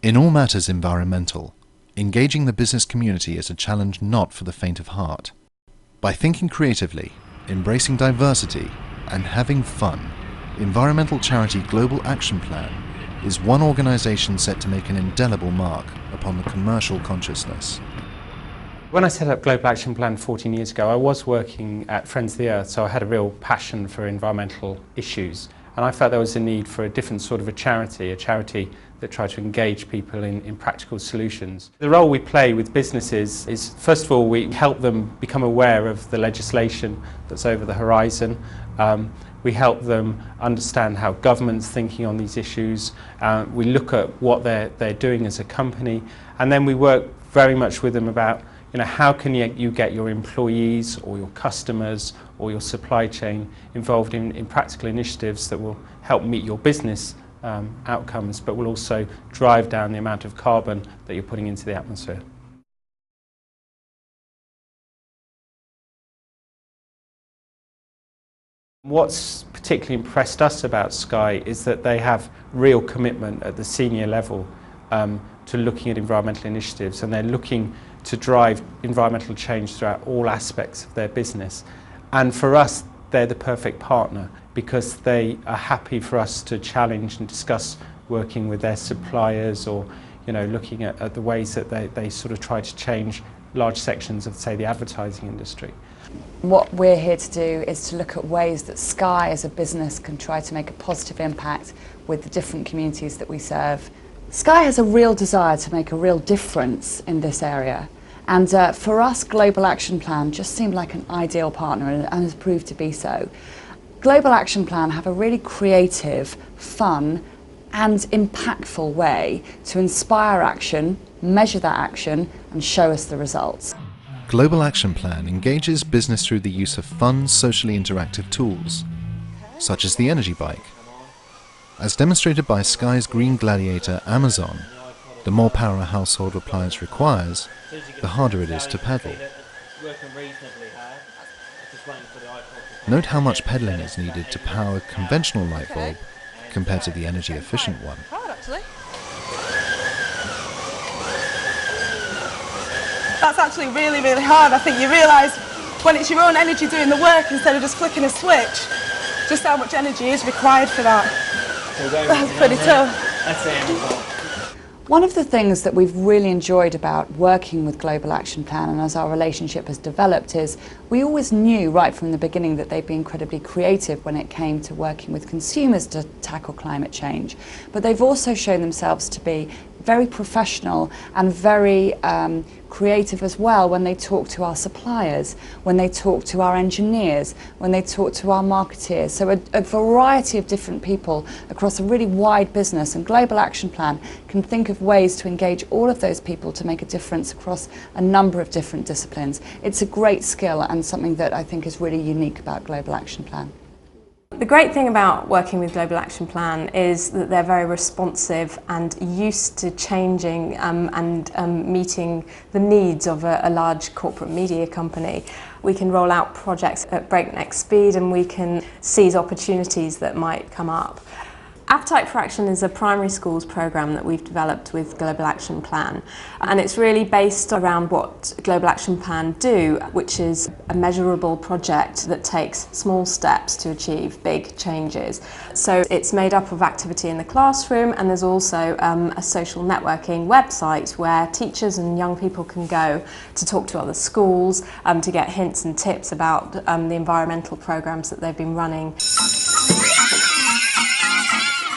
In all matters environmental, engaging the business community is a challenge not for the faint of heart. By thinking creatively, embracing diversity, and having fun, environmental charity Global Action Plan is one organisation set to make an indelible mark upon the commercial consciousness. When I set up Global Action Plan 14 years ago, I was working at Friends of the Earth, so I had a real passion for environmental issues. And I felt there was a need for a different sort of a charity that tried to engage people in practical solutions. The role we play with businesses is, first of all, we help them become aware of the legislation that's over the horizon. We help them understand how government's thinking on these issues. We look at what they're doing as a company, and then we work very much with them about how can you get your employees or your customers or your supply chain involved in practical initiatives that will help meet your business outcomes, but will also drive down the amount of carbon that you're putting into the atmosphere. What's particularly impressed us about Sky is that they have real commitment at the senior level to looking at environmental initiatives, and they're looking to drive environmental change throughout all aspects of their business. And for us, they're the perfect partner because they are happy for us to challenge and discuss working with their suppliers, or looking at the ways that they sort of try to change large sections of, say, the advertising industry. What we're here to do is to look at ways that Sky as a business can try to make a positive impact with the different communities that we serve. Sky has a real desire to make a real difference in this area, and for us Global Action Plan just seemed like an ideal partner, and has proved to be so. Global Action Plan have a really creative, fun and impactful way to inspire action, measure that action and show us the results. Global Action Plan engages business through the use of fun, socially interactive tools, such as the energy bike. As demonstrated by Sky's Green Gladiator Amazon, the more power a household appliance requires, the harder it is to pedal. Note how much pedaling is needed to power a conventional light bulb compared to the energy efficient one. That's actually really, really hard. I think you realise when it's your own energy doing the work instead of just flicking a switch, just how much energy is required for that. That's pretty tough. One of the things that we've really enjoyed about working with Global Action Plan, and as our relationship has developed, is we always knew right from the beginning that they'd be incredibly creative when it came to working with consumers to tackle climate change. But they've also shown themselves to be very professional and very creative as well when they talk to our suppliers, when they talk to our engineers, when they talk to our marketeers. So a variety of different people across a really wide business, and Global Action Plan can think of ways to engage all of those people to make a difference across a number of different disciplines. It's a great skill and something that I think is really unique about Global Action Plan. The great thing about working with Global Action Plan is that they're very responsive and used to changing and meeting the needs of a large corporate media company. We can roll out projects at breakneck speed, and we can seize opportunities that might come up. Appetite for Action is a primary schools programme that we've developed with Global Action Plan, and it's really based around what Global Action Plan do, which is a measurable project that takes small steps to achieve big changes. So it's made up of activity in the classroom, and there's also a social networking website where teachers and young people can go to talk to other schools, to get hints and tips about the environmental programmes that they've been running.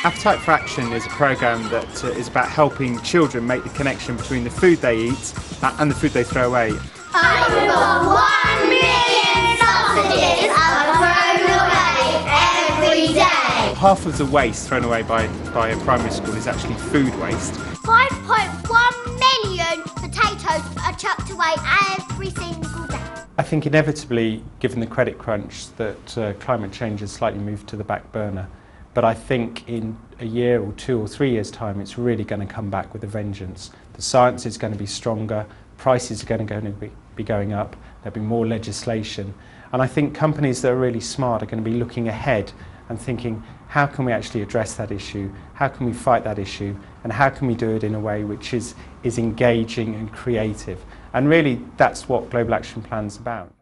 Appetite for Action is a programme that is about helping children make the connection between the food they eat and the food they throw away. Over 1 million sausages are thrown away every day. Half of the waste thrown away by a primary school is actually food waste. 5.1 million potatoes are chucked away every single day. I think inevitably, given the credit crunch, that climate change has slightly moved to the back burner. But I think in a year or 2 or 3 years' time, it's really going to come back with a vengeance. The science is going to be stronger, prices are going to be going up, there'll be more legislation. And I think companies that are really smart are going to be looking ahead and thinking, how can we actually address that issue, how can we fight that issue, and how can we do it in a way which is engaging and creative. And really that's what Global Action Plan's about.